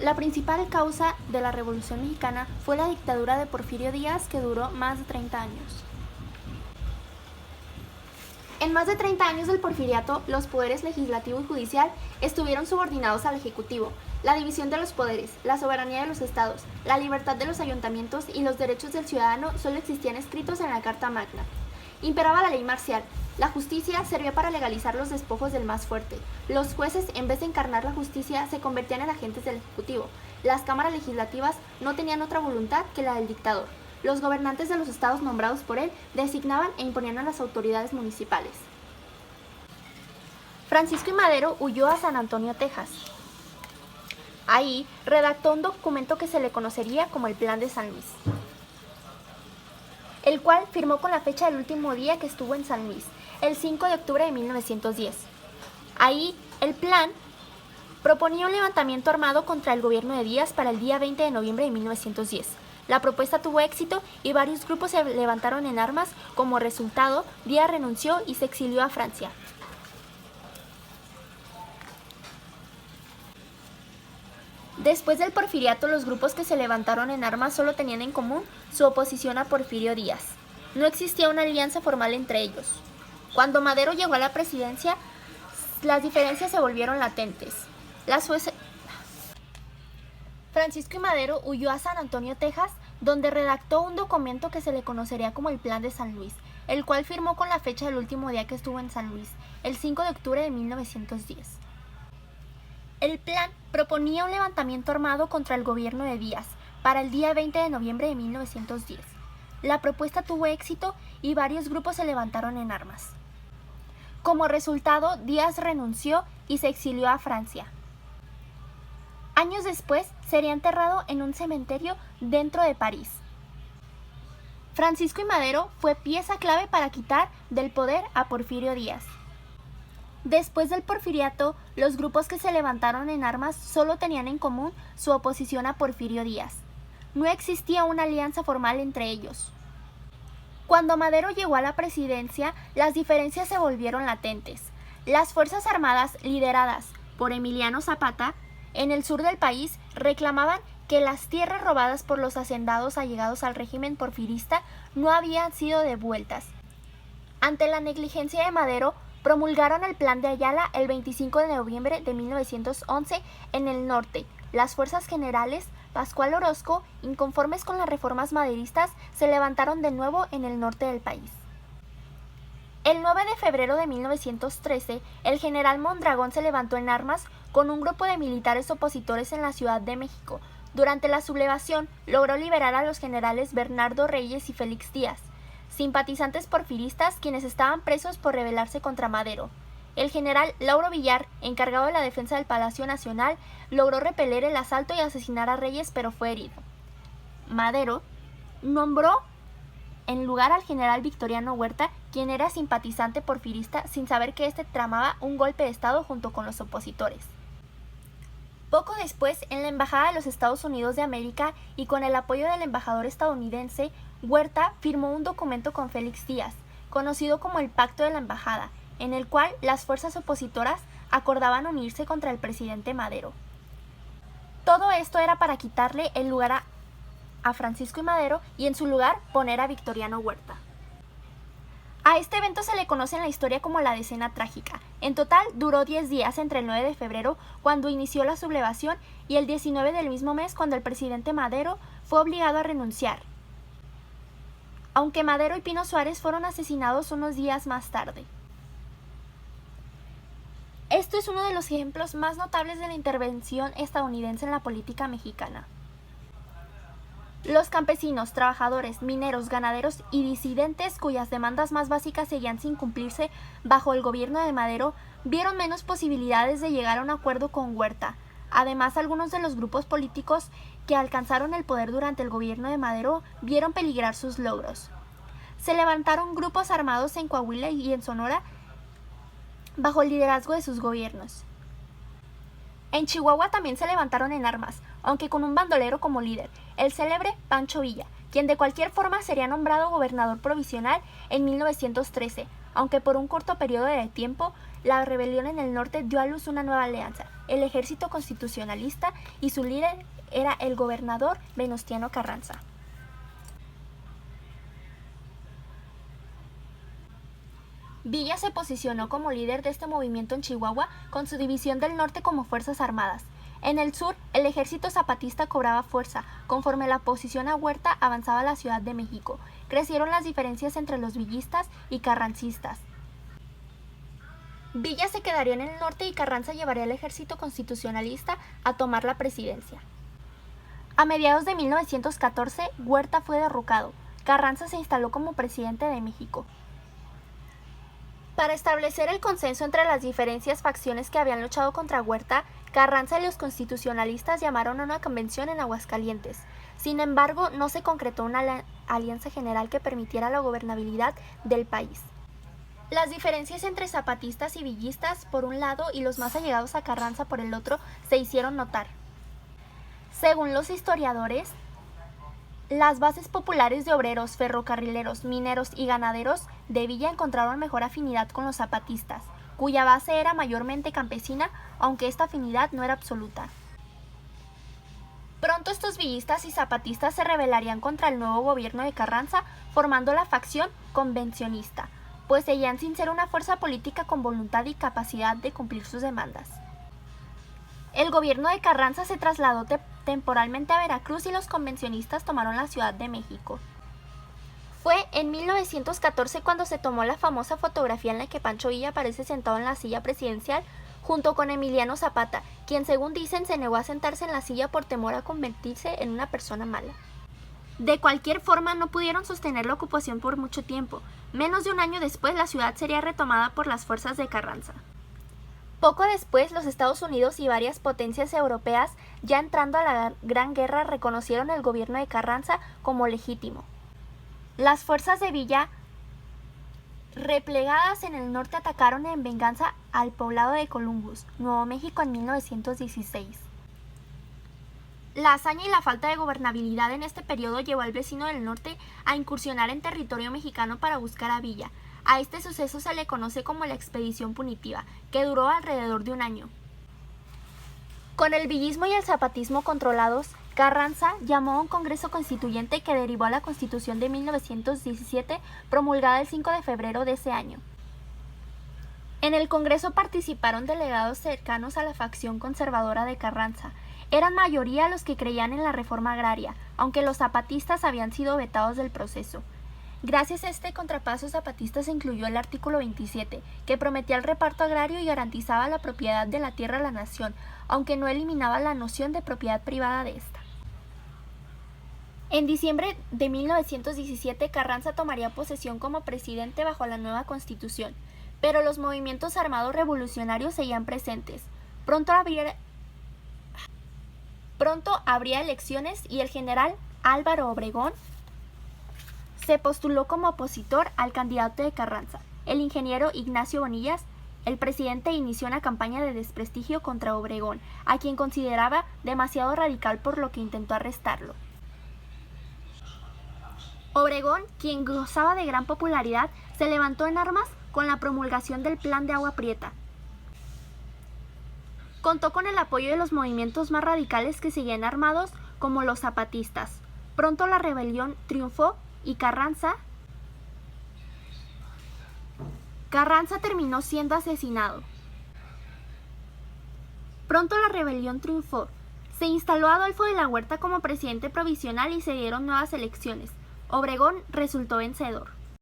La principal causa de la Revolución Mexicana fue la dictadura de Porfirio Díaz, que duró más de 30 años. En más de 30 años del porfiriato, los poderes legislativo y judicial estuvieron subordinados al ejecutivo. La división de los poderes, la soberanía de los estados, la libertad de los ayuntamientos y los derechos del ciudadano solo existían escritos en la Carta Magna. Imperaba la ley marcial. La justicia servía para legalizar los despojos del más fuerte. Los jueces, en vez de encarnar la justicia, se convertían en agentes del ejecutivo. Las cámaras legislativas no tenían otra voluntad que la del dictador. Los gobernantes de los estados nombrados por él designaban e imponían a las autoridades municipales. Francisco I. Madero huyó a San Antonio, Texas. Ahí redactó un documento que se le conocería como el Plan de San Luis, el cual firmó con la fecha del último día que estuvo en San Luis, el 5 de octubre de 1910. Ahí, el plan proponía un levantamiento armado contra el gobierno de Díaz para el día 20 de noviembre de 1910. La propuesta tuvo éxito y varios grupos se levantaron en armas. Como resultado, Díaz renunció y se exilió a Francia. Después del porfiriato, los grupos que se levantaron en armas solo tenían en común su oposición a Porfirio Díaz. No existía una alianza formal entre ellos. Cuando Madero llegó a la presidencia, las diferencias se volvieron latentes. Francisco I. Madero huyó a San Antonio, Texas, donde redactó un documento que se le conocería como el Plan de San Luis, el cual firmó con la fecha del último día que estuvo en San Luis, el 5 de octubre de 1910. El plan proponía un levantamiento armado contra el gobierno de Díaz para el día 20 de noviembre de 1910. La propuesta tuvo éxito y varios grupos se levantaron en armas. Como resultado, Díaz renunció y se exilió a Francia. Años después, sería enterrado en un cementerio dentro de París. Francisco I. Madero fue pieza clave para quitar del poder a Porfirio Díaz. Después del porfiriato, los grupos que se levantaron en armas solo tenían en común su oposición a Porfirio Díaz. No existía una alianza formal entre ellos. Cuando Madero llegó a la presidencia, las diferencias se volvieron latentes. Las Fuerzas Armadas, lideradas por Emiliano Zapata, en el sur del país, reclamaban que las tierras robadas por los hacendados allegados al régimen porfirista no habían sido devueltas. Ante la negligencia de Madero, promulgaron el Plan de Ayala el 25 de noviembre de 1911 en el norte. Las fuerzas generales Pascual Orozco, inconformes con las reformas maderistas, se levantaron de nuevo en el norte del país. El 9 de febrero de 1913, el general Mondragón se levantó en armas con un grupo de militares opositores en la Ciudad de México. Durante la sublevación, logró liberar a los generales Bernardo Reyes y Félix Díaz, simpatizantes porfiristas quienes estaban presos por rebelarse contra Madero. El general Lauro Villar, encargado de la defensa del Palacio Nacional, logró repeler el asalto y asesinar a Reyes, pero fue herido. Madero nombró en lugar al general Victoriano Huerta, quien era simpatizante porfirista, sin saber que éste tramaba un golpe de Estado junto con los opositores. Poco después, en la Embajada de los Estados Unidos de América y con el apoyo del embajador estadounidense, Huerta firmó un documento con Félix Díaz, conocido como el Pacto de la Embajada, en el cual las fuerzas opositoras acordaban unirse contra el presidente Madero. Todo esto era para quitarle el lugar a Francisco I. Madero y en su lugar poner a Victoriano Huerta. A este evento se le conoce en la historia como la Decena Trágica. En total duró 10 días entre el 9 de febrero, cuando inició la sublevación, y el 19 del mismo mes, cuando el presidente Madero fue obligado a renunciar, aunque Madero y Pino Suárez fueron asesinados unos días más tarde. Esto es uno de los ejemplos más notables de la intervención estadounidense en la política mexicana. Los campesinos, trabajadores, mineros, ganaderos y disidentes cuyas demandas más básicas seguían sin cumplirse bajo el gobierno de Madero vieron menos posibilidades de llegar a un acuerdo con Huerta. Además, algunos de los grupos políticos que alcanzaron el poder durante el gobierno de Madero vieron peligrar sus logros. Se levantaron grupos armados en Coahuila y en Sonora bajo el liderazgo de sus gobiernos. En Chihuahua también se levantaron en armas, aunque con un bandolero como líder, el célebre Pancho Villa, quien de cualquier forma sería nombrado gobernador provisional en 1913, aunque por un corto periodo de tiempo la rebelión en el norte dio a luz una nueva alianza, el ejército constitucionalista y su líder era el gobernador Venustiano Carranza. Villa se posicionó como líder de este movimiento en Chihuahua con su división del norte como fuerzas armadas. En el sur, el ejército zapatista cobraba fuerza. Conforme la oposición a Huerta avanzaba a la Ciudad de México, crecieron las diferencias entre los villistas y carrancistas. Villa se quedaría en el norte y Carranza llevaría al ejército constitucionalista a tomar la presidencia. A mediados de 1914, Huerta fue derrocado. Carranza se instaló como presidente de México. Para establecer el consenso entre las diferentes facciones que habían luchado contra Huerta, Carranza y los constitucionalistas llamaron a una convención en Aguascalientes. Sin embargo, no se concretó una alianza general que permitiera la gobernabilidad del país. Las diferencias entre zapatistas y villistas por un lado y los más allegados a Carranza por el otro se hicieron notar. Según los historiadores, las bases populares de obreros, ferrocarrileros, mineros y ganaderos de Villa encontraron mejor afinidad con los zapatistas, cuya base era mayormente campesina, aunque esta afinidad no era absoluta. Pronto estos villistas y zapatistas se rebelarían contra el nuevo gobierno de Carranza, formando la facción convencionista, pues seguían sin ser una fuerza política con voluntad y capacidad de cumplir sus demandas. El gobierno de Carranza se trasladó temporalmente a Veracruz y los convencionistas tomaron la Ciudad de México. Fue en 1914 cuando se tomó la famosa fotografía en la que Pancho Villa aparece sentado en la silla presidencial junto con Emiliano Zapata, quien según dicen se negó a sentarse en la silla por temor a convertirse en una persona mala. De cualquier forma, no pudieron sostener la ocupación por mucho tiempo. Menos de un año después, la ciudad sería retomada por las fuerzas de Carranza. Poco después, los Estados Unidos y varias potencias europeas, ya entrando a la Gran Guerra, reconocieron el gobierno de Carranza como legítimo. Las fuerzas de Villa, replegadas en el norte, atacaron en venganza al poblado de Columbus, Nuevo México, en 1916. La hazaña y la falta de gobernabilidad en este periodo llevó al vecino del norte a incursionar en territorio mexicano para buscar a Villa. A este suceso se le conoce como la Expedición Punitiva, que duró alrededor de un año. Con el villismo y el zapatismo controlados, Carranza llamó a un Congreso Constituyente que derivó a la Constitución de 1917, promulgada el 5 de febrero de ese año. En el Congreso participaron delegados cercanos a la facción conservadora de Carranza. Eran mayoría los que creían en la reforma agraria, aunque los zapatistas habían sido vetados del proceso. Gracias a este contrapaso zapatista se incluyó el artículo 27, que prometía el reparto agrario y garantizaba la propiedad de la tierra a la nación, aunque no eliminaba la noción de propiedad privada de esta. En diciembre de 1917, Carranza tomaría posesión como presidente bajo la nueva Constitución, pero los movimientos armados revolucionarios seguían presentes. Pronto habría elecciones y el general Álvaro Obregón se postuló como opositor al candidato de Carranza. El ingeniero Ignacio Bonillas, el presidente, inició una campaña de desprestigio contra Obregón, a quien consideraba demasiado radical, por lo que intentó arrestarlo. Obregón, quien gozaba de gran popularidad, se levantó en armas con la promulgación del Plan de Agua Prieta. Contó con el apoyo de los movimientos más radicales que seguían armados, como los zapatistas. Pronto la rebelión triunfó y Carranza terminó siendo asesinado. Pronto la rebelión triunfó. Se instaló Adolfo de la Huerta como presidente provisional y se dieron nuevas elecciones. Obregón resultó vencedor.